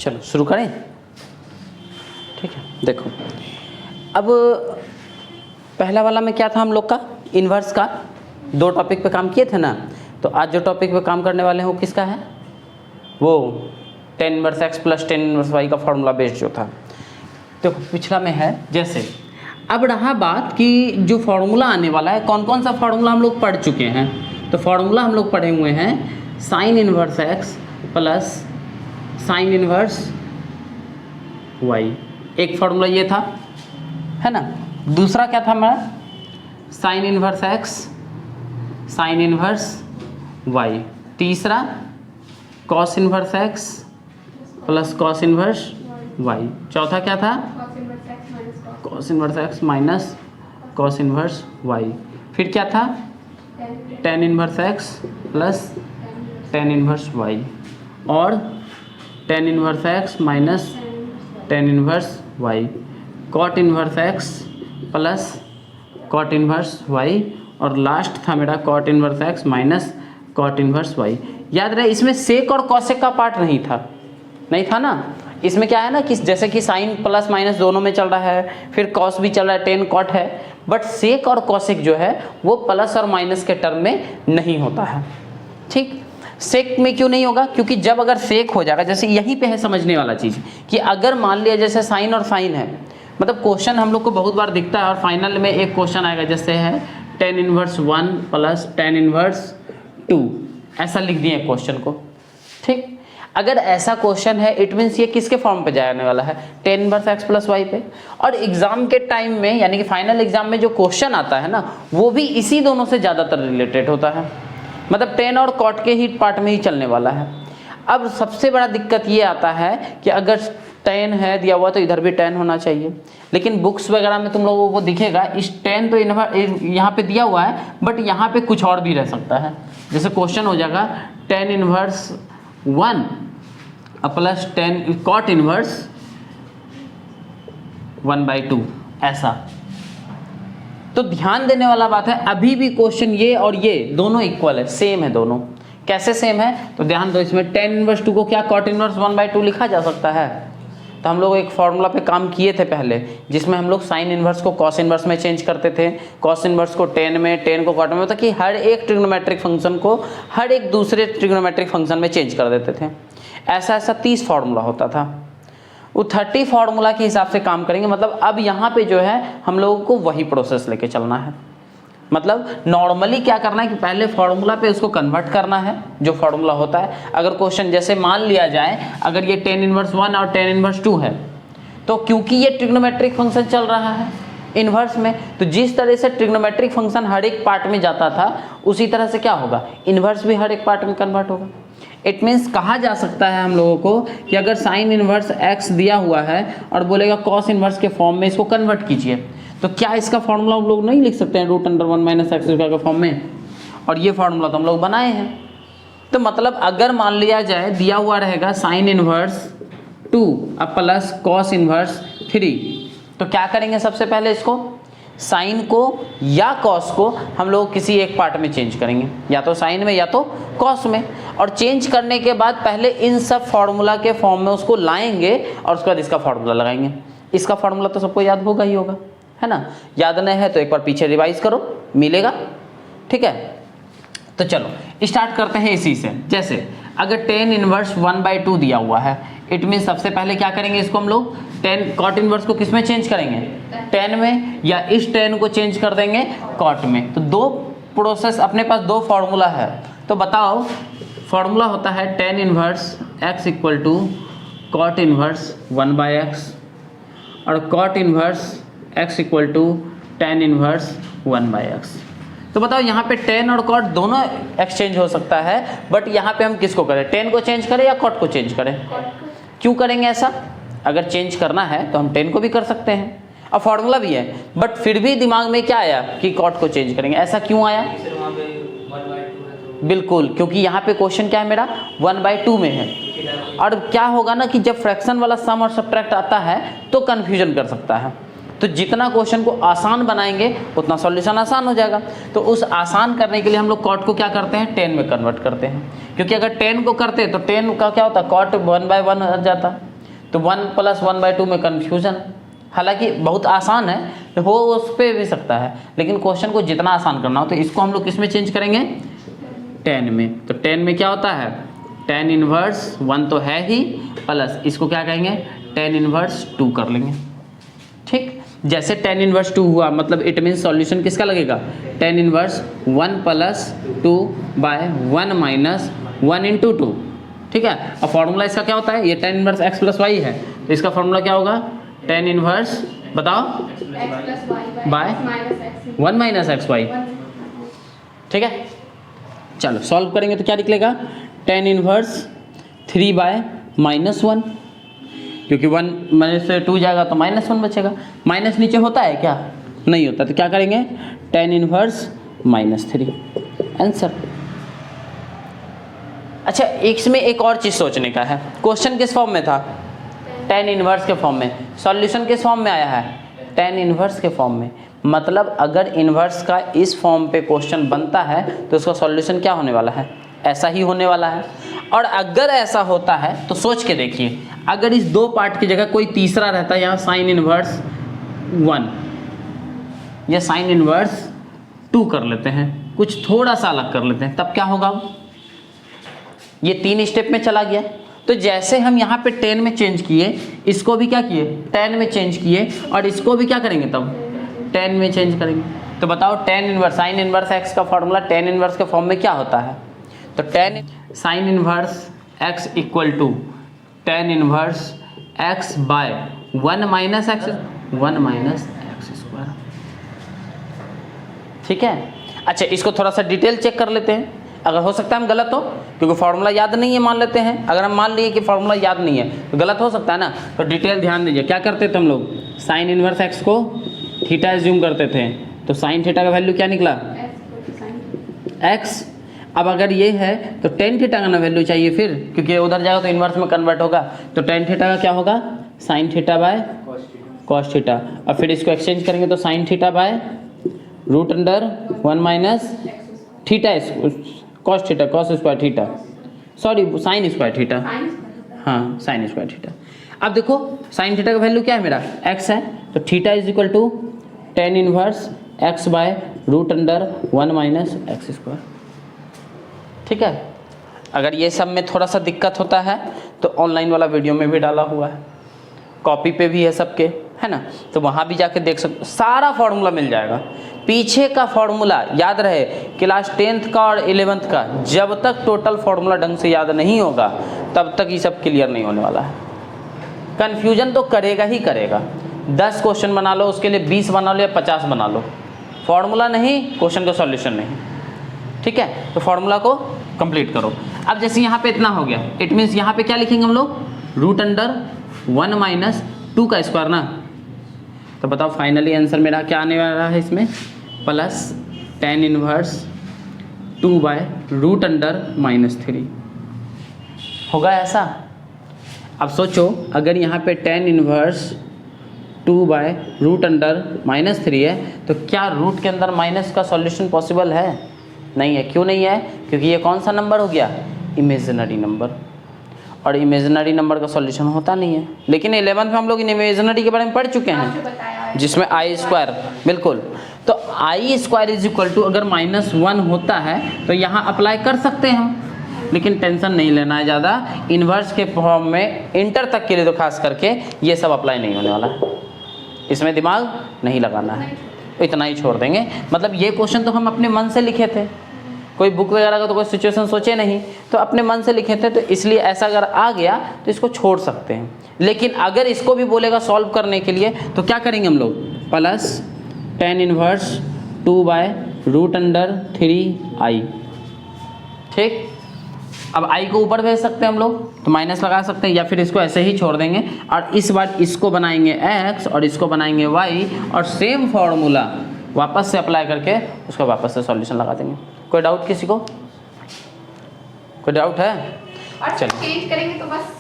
चलो शुरू करें। ठीक है, देखो अब पहला वाला में क्या था हम लोग का, इन्वर्स का 2 टॉपिक पे काम किए थे ना। तो आज जो टॉपिक पे काम करने वाले हैं वो किसका है, वो tan inverse x plus tan inverse y का फॉर्मूला बेस्ड जो था। देखो पिछला में है जैसे, अब रहा बात कि जो फॉर्मूला आने वाला है, कौन कौन सा फॉर्मूला हम लोग पढ़ चुके हैं। तो फॉर्मूला हम लोग पढ़े हुए हैं sine inverse x plus sine inverse y, एक फॉर्मूला ये था, है ना। दूसरा क्या था हमारा, sine inverse x sine inverse y। तीसरा cos inverse x plus cos inverse y। चौथा क्या था, cos inverse x minus cos inverse y। फिर क्या था, tan inverse x plus tan inverse y और tan inverse x minus tan inverse y। Cot inverse x plus cot inverse y और last था मेरा cot inverse x minus cot inverse y। याद रहे इसमें सेक और कॉसेक का पार्ट नहीं था ना। इसमें क्या है ना कि जैसे कि साइन प्लस माइनस दोनों में चल रहा है, फिर कॉस भी चल रहा है, टेन कॉट है, बट सेक और कॉसेक जो है वो प्लस और माइनस के टर्म में नहीं होता है। ठीक, सेक में क्यों नहीं होगा, क्योंकि जब अगर सेक हो जाएगा, जैसे यहीं पे है समझने वाला चीज़ कि अगर मान लिया जैसे साइन और साइन है, मतलब क्वेश्चन हम लोग को बहुत बार दिखता है और फाइनल में एक क्वेश्चन आएगा जैसे है tan inverse 1 plus tan inverse 2, ऐसा लिख दिए क्वेश्चन को। ठीक, अगर ऐसा क्वेश्चन है इट मीन्स ये किसके फॉर्म पे जाने वाला है, tan inverse x plus y पे। और एग्जाम के टाइम में यानी कि फाइनल एग्जाम में जो क्वेश्चन आता है ना, वो भी इसी दोनों से ज़्यादातर रिलेटेड होता है, मतलब टेन और कॉट के ही पार्ट में ही चलने वाला है। अब सबसे बड़ा दिक्कत ये आता है कि अगर टेन है दिया हुआ तो इधर भी टेन होना चाहिए, लेकिन बुक्स वगैरह में तुम लोगों को दिखेगा इस टेन तो यहाँ पे दिया हुआ है, बट यहाँ पे कुछ और भी रह सकता है। जैसे क्वेश्चन हो जाएगा tan inverse 1 plus tan cot inverse 1/2, ऐसा। तो ध्यान देने वाला बात है, अभी भी क्वेश्चन ये और ये दोनों इक्वल है, सेम है दोनों। कैसे सेम है, तो ध्यान दो, इसमें टेन इनवर्स 2 को क्या कॉट इनवर्स 1/2 लिखा जा सकता है। तो हम लोग एक फॉर्मूला पे काम किए थे पहले, जिसमें हम लोग साइन इनवर्स को कॉस इनवर्स में चेंज करते थे, कॉस इनवर्स को टेन में, टेन को कॉट में, मतलब कि हर एक ट्रिग्नोमेट्रिक फंक्शन को हर एक दूसरे ट्रिग्नोमेट्रिक फंक्शन में चेंज कर देते थे। ऐसा 30 फार्मूला होता था। वो 30 फार्मूला के हिसाब से काम करेंगे। मतलब अब यहाँ पे जो है हम लोगों को वही प्रोसेस लेके चलना है। मतलब नॉर्मली क्या करना है कि पहले फार्मूला पे उसको कन्वर्ट करना है, जो फार्मूला होता है। अगर क्वेश्चन जैसे मान लिया जाए अगर ये टेन इनवर्स 1 और टेन इनवर्स 2 है, तो क्योंकि ये ट्रिग्नोमेट्रिक फंक्शन चल रहा है इन्वर्स में, तो जिस तरह से ट्रिग्नोमेट्रिक फंक्शन हर एक पार्ट में जाता था, उसी तरह से क्या होगा, इन्वर्स भी हर एक पार्ट में कन्वर्ट होगा। इट मीन्स कहा जा सकता है हम लोगों को कि अगर साइन इनवर्स x दिया हुआ है और बोलेगा कॉस इनवर्स के फॉर्म में इसको कन्वर्ट कीजिए, तो क्या इसका फॉर्मूला हम लोग नहीं लिख सकते हैं √1 माइनस एक्स के फॉर्म में। और ये फॉर्मूला तो हम लोग बनाए हैं। तो मतलब अगर मान लिया जाए दिया हुआ रहेगा साइन इनवर्स 2 अब प्लस कॉस इनवर्स 3, तो क्या करेंगे, सबसे पहले इसको साइन को या कॉस को हम लोग किसी एक पार्ट में चेंज करेंगे, या तो साइन में या तो कॉस में। और चेंज करने के बाद पहले इन सब फार्मूला के फॉर्म में उसको लाएंगे और उसके बाद इसका फार्मूला लगाएंगे। इसका फार्मूला तो सबको याद होगा ही होगा, है ना। याद नहीं है तो एक बार पीछे रिवाइज करो, मिलेगा। ठीक है, तो चलो स्टार्ट करते हैं इसी से। जैसे अगर टेन इनवर्स 1/2 दिया हुआ है, इट मीन सबसे पहले क्या करेंगे, इसको हम लोग टेन कॉट इनवर्स को किस में चेंज करेंगे, टेन में, या इस टेन को चेंज कर देंगे कॉट में। तो 2 प्रोसेस, अपने पास 2 फार्मूला है। तो बताओ, फार्मूला होता है tan inverse x equal to cot inverse 1/x और cot inverse x equal to tan inverse 1/x। तो बताओ यहाँ पे टेन और कॉट दोनों एक्सचेंज हो सकता है, बट यहाँ पे हम किसको करें, टेन को चेंज करें या कॉट को चेंज करें। क्यों करेंगे ऐसा, अगर चेंज करना है तो हम टेन को भी कर सकते हैं और फार्मूला भी है, बट फिर भी दिमाग में क्या आया कि कॉट को चेंज करेंगे। ऐसा क्यों आया, बिल्कुल क्योंकि यहाँ पे क्वेश्चन क्या है मेरा 1/2 में है। और क्या होगा ना कि जब फ्रैक्शन वाला सम और सब्ट्रैक्ट आता है तो कन्फ्यूजन कर सकता है। तो जितना क्वेश्चन को आसान बनाएंगे उतना सॉल्यूशन आसान हो जाएगा। तो उस आसान करने के लिए हम लोग कॉट को क्या करते हैं, 10 में कन्वर्ट करते हैं, क्योंकि अगर 10 को करते तो 10 का क्या होता, कॉट 1/1 हो जाता, तो 1 + 1/2 में कन्फ्यूजन, हालांकि बहुत आसान है, हो उस पर भी सकता है, लेकिन क्वेश्चन को जितना आसान करना हो तो इसको हम लोग किस में चेंज करेंगे, tan में। तो tan में क्या होता है, tan इनवर्स 1 तो है ही, प्लस इसको क्या कहेंगे, tan इनवर्स 2 कर लेंगे। ठीक, जैसे tan इनवर्स 2 हुआ मतलब इट मीन सॉल्यूशन किसका लगेगा, tan इनवर्स 1 + 2/1 - 1 × 2। ठीक है, और फॉर्मूला इसका क्या होता है, ये tan इनवर्स x + y है, तो इसका फॉर्मूला क्या होगा, tan इनवर्स बताओ बाय 1 - xy। ठीक है, चलो सॉल्व करेंगे तो क्या निकलेगा, tan इनवर्स 3/-1, क्योंकि 1 में से 2 जाएगा तो -1 बचेगा, माइनस नीचे होता है क्या, नहीं होता, तो क्या करेंगे, tan इनवर्स -3 आंसर। अच्छा, इसमें एक और चीज़ सोचने का है, क्वेश्चन किस फॉर्म में था, tan इनवर्स के फॉर्म में, सॉल्यूशन किस फॉर्म में आया है, tan इनवर्स के फॉर्म में, मतलब अगर इनवर्स का इस फॉर्म पे क्वेश्चन बनता है तो उसका सॉल्यूशन क्या होने वाला है, ऐसा ही होने वाला है। और अगर ऐसा होता है तो सोच के देखिए, अगर इस 2 पार्ट की जगह कोई तीसरा रहता है, यहाँ साइन इनवर्स 1 या साइन इनवर्स 2 कर लेते हैं, कुछ थोड़ा सा अलग कर लेते हैं, तब क्या होगा, ये 3 स्टेप में चला गया। तो जैसे हम यहाँ पे tan में चेंज किए, इसको भी क्या किए, tan में चेंज किए, और इसको भी क्या करेंगे, तब tan में चेंज करेंगे। तो बताओ tan inverse sine inverse x का फॉर्मूला tan इनवर्स के फॉर्म में क्या होता है, तो tan sign inverse x = tan inverse x/1 - x 1 - x²। ठीक है, अच्छा इसको थोड़ा सा डिटेल चेक कर लेते हैं, अगर हो सकता है हम गलत हो, क्योंकि फार्मूला याद नहीं है मान लेते हैं, अगर हम मान लिए कि फार्मूला याद नहीं है तो गलत हो सकता है ना, तो डिटेल ध्यान दीजिए। क्या करते थे हम लोग, साइन इनवर्स x को थीटा एज्यूम करते थे, तो साइन थीटा का वैल्यू क्या निकला, x। अब अगर ये है तो tan थीटा का ना वैल्यू चाहिए फिर, क्योंकि उधर जाएगा तो इनवर्स में कन्वर्ट होगा, तो tan थीटा का क्या होगा, साइन थीटा/cos थीटा, और फिर इसको एक्सचेंज करेंगे तो sine theta - theta cos theta cos² theta, sorry sine square theta, हाँ साइन स्क्वायर थीटा। अब देखो साइन थीटा का वैल्यू क्या है मेरा, x है, तो theta = tan inverse x/√1 - x²। ठीक है, अगर ये सब में थोड़ा सा दिक्कत होता है तो ऑनलाइन वाला वीडियो में भी डाला हुआ है, कॉपी पे भी है सबके, है ना, तो वहाँ भी जाके देख सकते, सारा फॉर्मूला मिल जाएगा। पीछे का फॉर्मूला याद रहे, क्लास 10th का और 11th का, जब तक टोटल फॉर्मूला ढंग से याद नहीं होगा तब तक ये सब क्लियर नहीं होने वाला है। कन्फ्यूजन तो करेगा ही करेगा, 10 क्वेश्चन बना लो, उसके लिए 20 बना लो या 50 बना लो, फॉर्मूला नहीं, क्वेश्चन का सॉल्यूशन नहीं। ठीक है, तो फॉर्मूला को कंप्लीट करो। अब जैसे यहाँ पे इतना हो गया, इट मीन्स यहाँ पे क्या लिखेंगे हम लोग, √1 - 2 का स्क्वायर ना, तो बताओ फाइनली आंसर मेरा क्या आने वाला है इसमें, प्लस tan इनवर्स 2/√3 होगा ऐसा। अब सोचो अगर यहाँ पे tan इनवर्स 2/√3 है तो क्या रूट के अंदर माइनस का सॉल्यूशन पॉसिबल है, नहीं है। क्यों नहीं है, क्योंकि ये कौन सा नंबर हो गया, इमेजिनरी नंबर, और इमेजिनरी नंबर का सॉल्यूशन होता नहीं है। लेकिन 11th में हम लोग इमेजिनरी के बारे में पढ़ चुके हैं, जिसमें i², बिल्कुल, तो i² अगर -1 होता है तो यहाँ अप्लाई कर सकते हैं हम, लेकिन टेंशन नहीं लेना है ज़्यादा, इन्वर्स के फॉर्म में इंटर तक के लिए तो खास करके ये सब अप्लाई नहीं होने वाला है, इसमें दिमाग नहीं लगाना है, इतना ही छोड़ देंगे। मतलब ये क्वेश्चन तो हम अपने मन से लिखे थे, कोई बुक वगैरह का तो कोई सिचुएशन सोचे नहीं, तो अपने मन से लिखे थे, तो इसलिए ऐसा अगर आ गया तो इसको छोड़ सकते हैं। लेकिन अगर इसको भी बोलेगा सॉल्व करने के लिए तो क्या करेंगे हम लोग, प्लस tan इनवर्स 2/√3i। ठीक, अब i को ऊपर भेज सकते हैं हम लोग, तो माइनस लगा सकते हैं, या फिर इसको ऐसे ही छोड़ देंगे, और इस बार इसको बनाएंगे x और इसको बनाएंगे y, और सेम फॉर्मूला वापस से अप्लाई करके उसको वापस से सॉल्यूशन लगा देंगे। कोई डाउट किसी को, कोई डाउट है? और चेंज करेंगे तो बस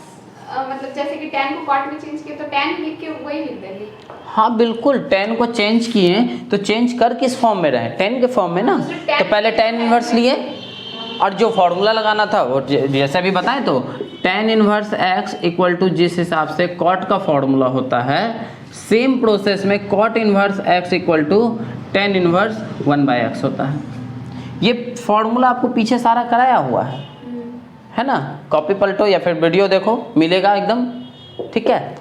मतलब जैसे कि tan को कॉट में चेंज किया तो tan लिख के वही लिख देंगे। हाँ बिल्कुल, tan को चेंज किए तो चेंज कर किस फॉर्म में रहे, tan के फॉर्म में ना, तो पहले tan इनवर्स लिए और जो फॉर्मूला लगाना था वो जैसे भी बताएं तो tan inverse x equal to जिस हिसाब से cot का फॉर्मूला होता है, सेम प्रोसेस में cot inverse x equal to tan inverse 1/x होता है। ये फॉर्मूला आपको पीछे सारा कराया हुआ है ना, कॉपी पलटो या फिर वीडियो देखो, मिलेगा एकदम, ठीक है।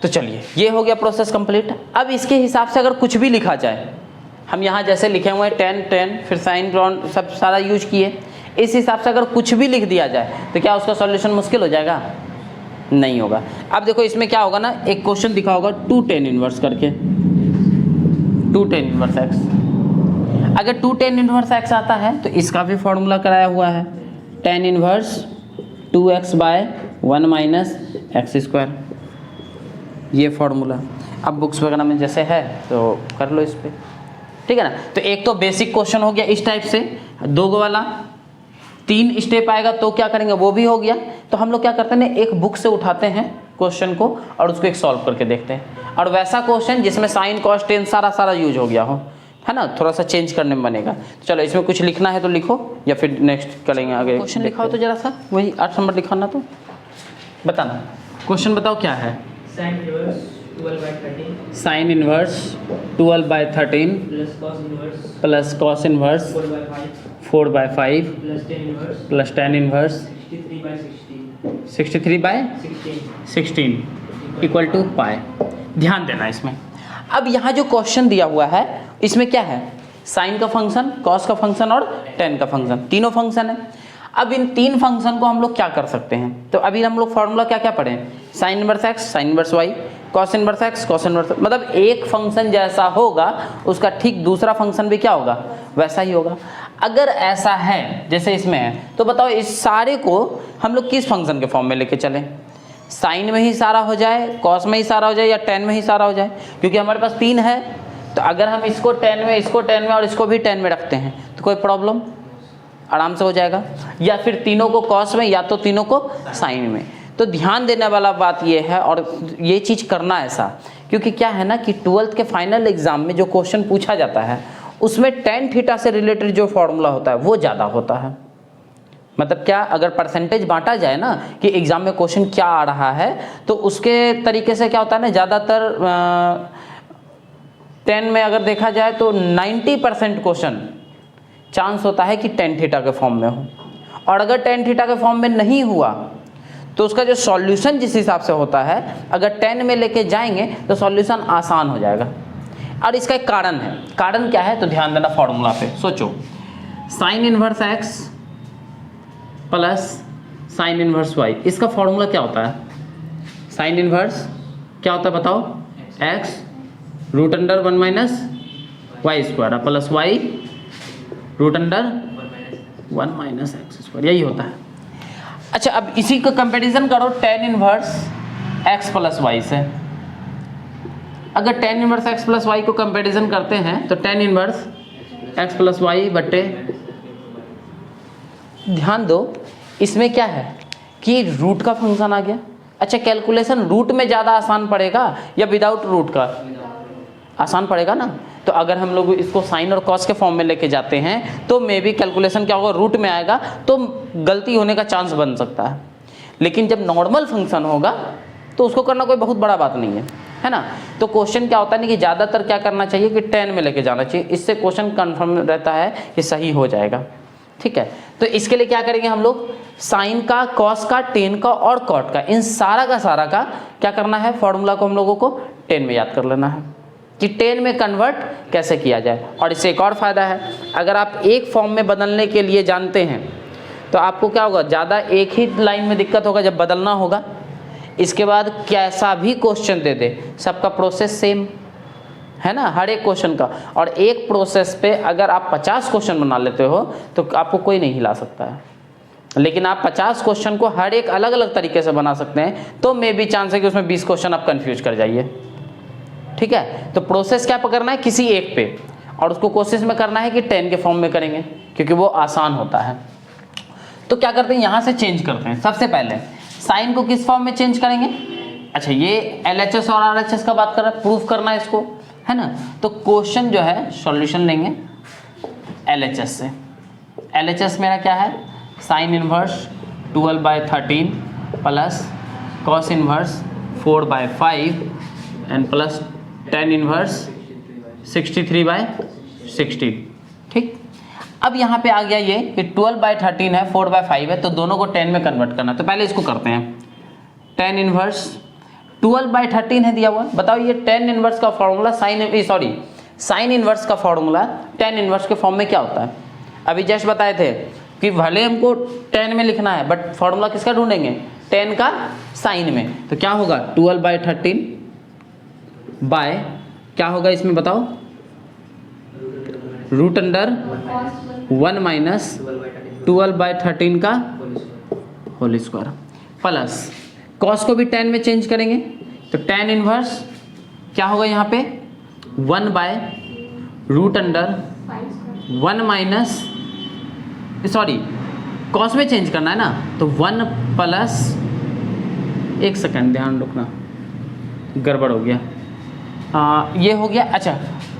तो चलिए, ये हो गया प्रोसेस कंप्लीट। अब इसके हिसाब से अगर कुछ भी लिखा जाए, हम यहाँ जैसे लिखे हुए हैं tan फिर साइन ग्राउंड सब सारा यूज किए, इस हिसाब से अगर कुछ भी लिख दिया जाए तो क्या उसका सॉल्यूशन मुश्किल हो जाएगा? नहीं होगा। अब देखो इसमें क्या होगा ना, एक क्वेश्चन दिखा होगा 2 tan इनवर्स करके, 2 tan इनवर्स x। अगर 2 tan इनवर्स x आता है तो इसका भी फॉर्मूला कराया हुआ है, tan इनवर्स 2x/1 - x², ये फॉर्मूला। अब बुक्स वगैरह में जैसे है तो कर लो इस पर, ठीक है ना। तो एक तो बेसिक क्वेश्चन हो गया इस टाइप से, 2 वाला 3 स्टेप आएगा तो क्या करेंगे वो भी हो गया। तो हम लोग क्या करते हैं, एक बुक से उठाते हैं क्वेश्चन को और उसको एक सॉल्व करके देखते हैं, और वैसा क्वेश्चन जिसमें साइन कॉस टेन सारा यूज हो गया हो, है ना, थोड़ा सा चेंज करने में बनेगा। तो चलो इसमें कुछ लिखना है तो लिखो, या फिर नेक्स्ट करेंगे आगे। क्वेश्चन लिखाओ तो जरा सा, वही 8 नंबर लिखाना, तो बताना क्वेश्चन बताओ क्या है। Sine inverse 12/13 plus cos inverse 4/5 plus tan inverse 63/16 equal to pi. ध्यान देना इसमें। अब यहाँ जो क्वेश्चन दिया हुआ है इसमें क्या है, साइन का फंक्शन, कॉस का फंक्शन और tan का फंक्शन, तीनों फंक्शन है। अब इन 3 फंक्शन को हम लोग क्या कर सकते हैं, तो अभी हम लोग फॉर्मूला क्या क्या पढ़े, sign inverse x sine inverse y, cos inverse x cos inverse, मतलब एक फंक्शन जैसा होगा उसका ठीक दूसरा फंक्शन भी क्या होगा, वैसा ही होगा। अगर ऐसा है जैसे इसमें है, तो बताओ इस सारे को हम लोग किस फंक्शन के फॉर्म में लेके चलें, साइन में ही सारा हो जाए, कॉस में ही सारा हो जाए, या tan में ही सारा हो जाए, क्योंकि हमारे पास 3 है। तो अगर हम इसको tan में, इसको tan में और इसको भी tan में रखते हैं तो कोई प्रॉब्लम, आराम से हो जाएगा। या फिर तीनों को कॉस में या तो तीनों को साइन में। तो ध्यान देने वाला बात ये है, और ये चीज़ करना ऐसा, क्योंकि क्या है ना कि 12th के फाइनल एग्जाम में जो क्वेश्चन पूछा जाता है उसमें tan थीटा से रिलेटेड जो फॉर्मूला होता है वो ज़्यादा होता है। मतलब क्या, अगर परसेंटेज बांटा जाए ना कि एग्जाम में क्वेश्चन क्या आ रहा है, तो उसके तरीके से क्या होता है ना, ज़्यादातर 10 में अगर देखा जाए तो 90% क्वेश्चन चांस होता है कि tan थीटा के फॉर्म में हो, और अगर tan थीटा के फॉर्म में नहीं हुआ तो उसका जो सॉल्यूशन जिस हिसाब से होता है, अगर 10 में लेके जाएंगे तो सॉल्यूशन आसान हो जाएगा। और इसका एक कारण है, कारण क्या है, तो ध्यान देना फॉर्मूला पे, सोचो sign inverse x plus sine inverse y, इसका फॉर्मूला क्या होता है, साइन इनवर्स क्या होता है बताओ, x √1 - y² plus y √1 - x², यही होता है। अच्छा, अब इसी को कंपैरिजन करो tan inverse x plus y से। अगर tan inverse x plus y को कंपैरिजन करते हैं तो tan inverse x plus y बटे, ध्यान दो इसमें क्या है कि रूट का फंक्शन आ गया। अच्छा, कैलकुलेशन रूट में ज़्यादा आसान पड़ेगा या विदाउट रूट का आसान पड़ेगा ना। तो अगर हम लोग इसको साइन और कॉस के फॉर्म में लेके जाते हैं तो मे बी कैलकुलेशन क्या होगा, रूट में आएगा, तो गलती होने का चांस बन सकता है। लेकिन जब नॉर्मल फंक्शन होगा तो उसको करना कोई बहुत बड़ा बात नहीं है ना। तो क्वेश्चन क्या होता है ना कि ज़्यादातर क्या करना चाहिए कि 10 में लेके जाना चाहिए, इससे क्वेश्चन कन्फर्म रहता है कि सही हो जाएगा, ठीक है। तो इसके लिए क्या करेंगे हम लोग, साइन का, कॉस का, टेन का और कॉट का, इन सारा का क्या करना है, फॉर्मूला को हम लोगों को 10 में याद कर लेना है कि 10 में कन्वर्ट कैसे किया जाए। और इससे एक और फ़ायदा है, अगर आप एक फॉर्म में बदलने के लिए जानते हैं तो आपको क्या होगा, ज़्यादा एक ही लाइन में दिक्कत होगा जब बदलना होगा। इसके बाद कैसा भी क्वेश्चन दे दे, सबका प्रोसेस सेम है ना, हर एक क्वेश्चन का। और एक प्रोसेस पे अगर आप 50 क्वेश्चन बना लेते हो तो आपको कोई नहीं हिला सकता है। लेकिन आप 50 क्वेश्चन को हर एक अलग अलग तरीके से बना सकते हैं, तो मे बी चांस है कि उसमें 20 क्वेश्चन आप कंफ्यूज कर जाइए, ठीक है। तो प्रोसेस क्या पकड़ना है किसी एक पे, और उसको कोशिश में करना है कि 10 के फॉर्म में करेंगे क्योंकि वो आसान होता है। तो क्या करते हैं, यहाँ से चेंज करते हैं। सबसे पहले साइन को किस फॉर्म में चेंज करेंगे, अच्छा ये LHS और RHS का बात कर रहा है, प्रूफ करना है इसको, है ना। तो क्वेश्चन जो है सॉल्यूशन लेंगे LHS से। LHS मेरा क्या है, sine inverse 12/13 plus cos inverse 4/5 and plus tan inverse 63/16। ठीक, अब यहाँ पे आ गया ये कि 12/13 है, 4/5 है, तो दोनों को 10 में कन्वर्ट करना। तो पहले इसको करते हैं। टेन इनवर्स 12/13 है दिया हुआ। बताओ ये टेन इनवर्स का फॉर्मूला साइन इनवर्स का फॉर्मूला टेन इनवर्स के फॉर्म में क्या होता है? अभी जस्ट बताए थे कि भले हमको 10 में लिखना है बट फॉर्मूला किसका ढूंढेंगे? 10 का साइन में। तो क्या होगा 12/13 बाय क्या होगा इसमें बताओ? रूट अंडर 1 माइनस 12/13 का होल स्क्वायर प्लस कॉस को भी 10 में चेंज करेंगे तो टेन इनवर्स क्या होगा यहाँ पे 1/रूट अंडर 1 माइनस कॉस में चेंज करना है ना, तो 1 प्लस, एक सेकंड ध्यान रखना गड़बड़ हो गया, ये हो गया। अच्छा,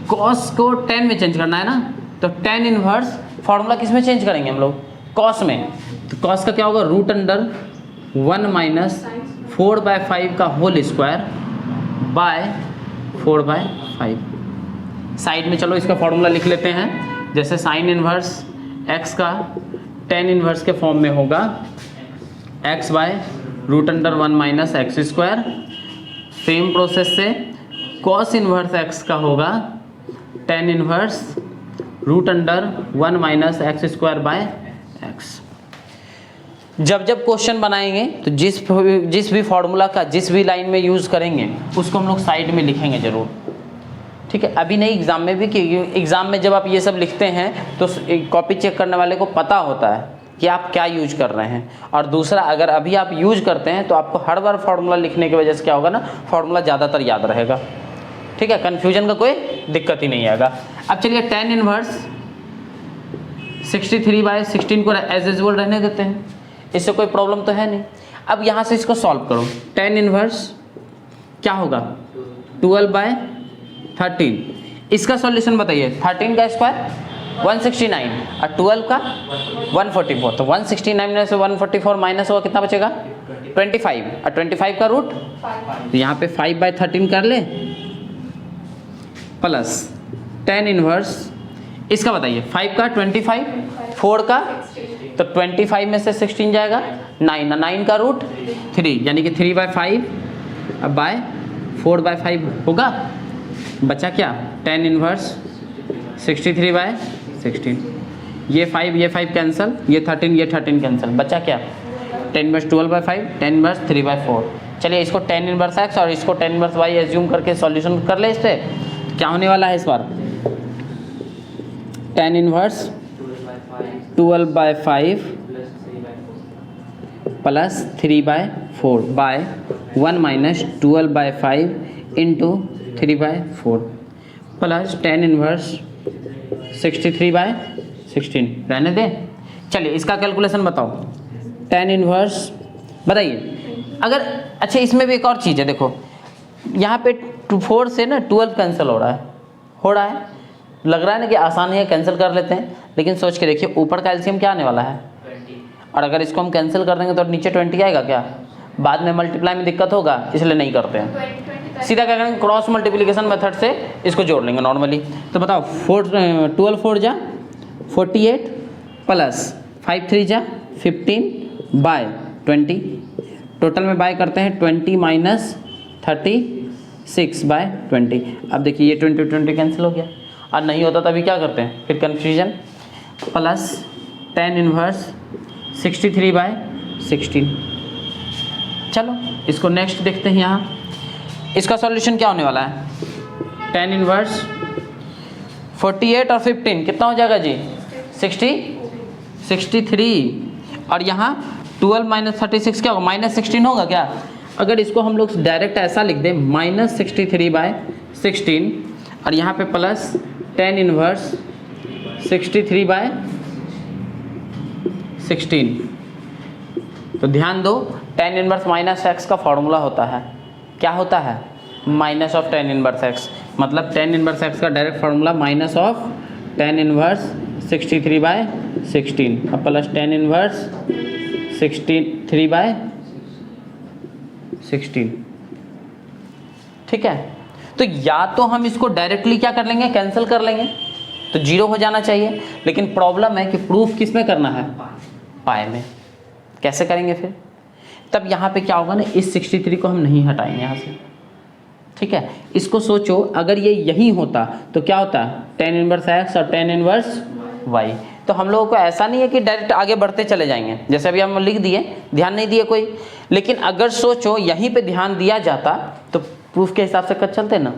कॉस को 10 में चेंज करना है ना, तो टेन इनवर्स फॉर्मूला किस में चेंज करेंगे हम लोग? कॉस में। तो कॉस का क्या होगा रूट अंडर 1 माइनस 4/5 का होल स्क्वायर बाय 4/5। साइड में चलो इसका फॉर्मूला लिख लेते हैं। जैसे साइन इनवर्स एक्स का टेन इनवर्स के फॉर्म में होगा x by root under 1 minus x square. Same process से कॉस इनवर्स एक्स का होगा tan inverse root under 1 minus x square by x. जब क्वेश्चन बनाएंगे तो जिस भी फॉर्मूला का जिस भी लाइन में यूज़ करेंगे उसको हम लोग साइड में लिखेंगे ज़रूर। ठीक है, अभी नहीं एग्ज़ाम में भी, कि एग्ज़ाम में जब आप ये सब लिखते हैं तो कॉपी चेक करने वाले को पता होता है कि आप क्या यूज कर रहे हैं। और दूसरा, अगर अभी आप यूज करते हैं तो आपको हर बार फार्मूला लिखने की वजह से क्या होगा ना, फार्मूला ज़्यादातर याद रहेगा। ठीक है, कन्फ्यूजन का कोई दिक्कत ही नहीं आएगा। अब चलिए टेन इनवर्स 63/16 को एज यूजुअल रहने देते हैं, इससे कोई प्रॉब्लम तो है नहीं। अब यहाँ से इसको सॉल्व करो। टेन इनवर्स क्या होगा 12/13। इसका सॉल्यूशन बताइए। 13 का स्क्वायर 169 और 12 का 144, तो 169 में से 144 माइनस होगा, कितना बचेगा 25, और 25 का रूट, तो यहाँ पे 5/13 कर ले प्लस टेन इनवर्स इसका बताइए 5 का 25, 4 का, तो 25 में से 16 जाएगा 9, 9 का रूट 3, यानी कि 3/5 अब बाय 4/5 होगा। बचा क्या टेन इनवर्स 63/16। ये 5 कैंसिल, ये 13 कैंसिल, बचा क्या 10 इनवर्स 12/5, 10 इनवर्स 3/4। चलिए इसको टेन इनवर्स एक्स और इसको टेन इनवर्स वाई एज्यूम करके सॉल्यूशन कर ले। इस पे क्या होने वाला है इस बार? Tan inverse 12/5 plus 3/4 by 1 minus 12/5 into 3/4 plus tan inverse 63/16 रहने दें। चलिए इसका कैलकुलेशन बताओ। टेन इनवर्स बताइए अगर, अच्छा इसमें भी एक और चीज़ है, देखो यहाँ पे 4 से ना 12 कैंसिल हो रहा है, लग रहा है ना कि आसानी है, कैंसिल कर लेते हैं, लेकिन सोच के देखिए ऊपर का एलसीएम क्या आने वाला है, और अगर इसको हम कैंसिल कर देंगे तो नीचे 20 आएगा क्या? बाद में मल्टीप्लाई में दिक्कत होगा, इसलिए नहीं करते हैं। सीधा क्या करेंगे, क्रॉस मल्टीप्लिकेशन मेथड से इसको जोड़ लेंगे नॉर्मली। तो बताओ 12 4 जा 48 प्लस 5 3 जा 15 बाय 20, टोटल में बाय करते हैं 20 माइनस 36/20। अब देखिए ये 20 कैंसिल हो गया, और नहीं होता तभी क्या करते हैं फिर कन्फ्यूजन, प्लस टेन इनवर्स 63/16। चलो इसको नेक्स्ट देखते हैं। यहाँ इसका सॉल्यूशन क्या होने वाला है? टेन इनवर्स 48 और 15 कितना हो जाएगा जी 63, और यहाँ 12 माइनस 36 क्या होगा -16 होगा क्या? अगर इसको हम लोग डायरेक्ट ऐसा लिख दें -63/16, और यहाँ पे प्लस टेन इनवर्स 63/16। तो ध्यान दो, टेन इनवर्स माइनस एक्स का फॉर्मूला होता है, क्या होता है minus of tan inverse x, मतलब टेन इनवर्स एक्स का direct formula minus of ten inverse 63/16 और प्लस टेन इनवर्स 63/16। 16। ठीक है, तो या तो हम इसको डायरेक्टली क्या कर लेंगे, कैंसिल कर लेंगे, तो 0 हो जाना चाहिए। लेकिन प्रॉब्लम है कि प्रूफ किस में करना है, पाई में। कैसे करेंगे फिर? तब यहाँ पे क्या होगा ना, इस 63 को हम नहीं हटाएंगे यहाँ से। ठीक है, इसको सोचो, अगर ये यही होता तो क्या होता, tan इनवर्स x और tan इनवर्स y। तो हम लोगों को ऐसा नहीं है कि डायरेक्ट आगे बढ़ते चले जाएंगे, जैसे अभी हम लिख दिए, ध्यान नहीं दिए कोई। लेकिन अगर सोचो यहीं पे ध्यान दिया जाता तो प्रूफ के हिसाब से कर चलते ना।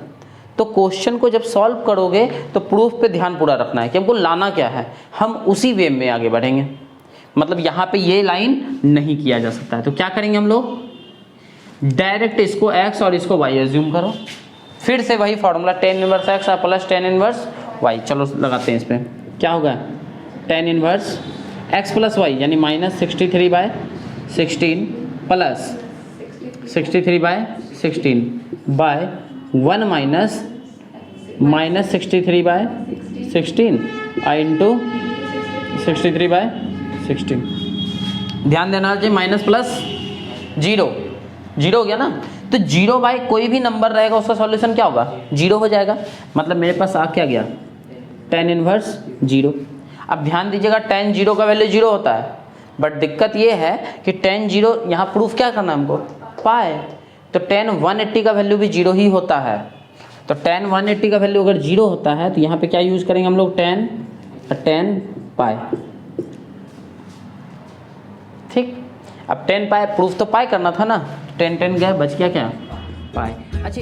तो क्वेश्चन को जब सॉल्व करोगे तो प्रूफ पे ध्यान पूरा रखना है कि हमको लाना क्या है, हम उसी वे में आगे बढ़ेंगे। मतलब यहाँ पे ये लाइन नहीं किया जा सकता है, तो क्या करेंगे हम लोग, डायरेक्ट इसको x और इसको y एज्यूम करो। फिर से वही formula tan inverse x plus tan inverse y। चलो लगाते हैं इस पर, क्या होगा, tan inverse x plus y यानी -63/16 प्लस 63/16 बाय 1 माइनस 63/16 इंटू 63/16। ध्यान देना चाहिए, माइनस प्लस 0 हो गया ना। तो 0 बाय कोई भी नंबर रहेगा उसका सॉल्यूशन क्या होगा, 0 हो जाएगा। मतलब मेरे पास आ क्या गया, tan इनवर्स 0। अब ध्यान दीजिएगा, tan 0 का वैल्यू 0 होता है, बट दिक्कत ये है कि tan 0 यहाँ प्रूफ क्या करना है हमको, पाए। तो tan 180 का वैल्यू भी 0 ही होता है। तो tan 180 का वैल्यू अगर 0 होता है तो यहाँ पे क्या यूज करेंगे हम लोग, tan पाए। ठीक, अब tan पाए, प्रूफ तो पाए करना था ना, tan गया, बच गया क्या, पाए। अच्छा।